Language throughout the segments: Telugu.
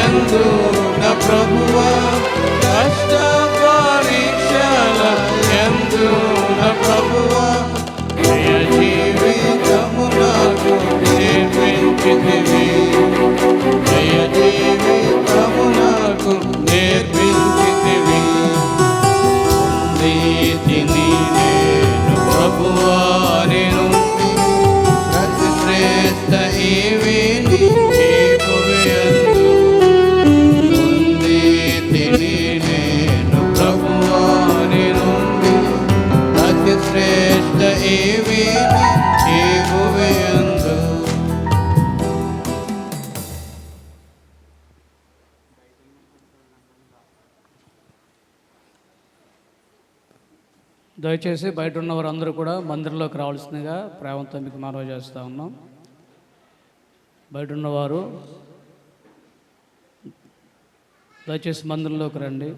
యందు నా ప్రభువా కష్ట పరీక్షల యందు నా ప్రభువా జయ జీవితము నాకు నేర్పించితివి జయ జీవితము నాకు నేర్పించితివి తిని నేను ప్రభువా నేను ప్రతి శ్రేష్ఠ ఈవిని జీవయందు ఉంది తిని నేను ప్రభువా నేను ప్రతి శ్రేష్ఠ ఈవిని జీవయందు. దయచేసి బయట ఉన్న వారందరూ కూడా మందిరంలోకి రావాల్సిందిగా ప్రేమతో మీకు మనవి చేస్తూ ఉన్నాం. బయట ఉన్నవారు దయచేసి మందిరంలోకి రండి.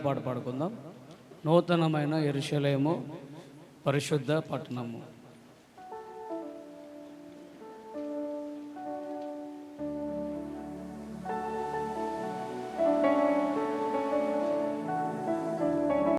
పాట పాడుకుందాం. నూతనమైన యెరూషలేము పరిశుద్ధ పట్టణము.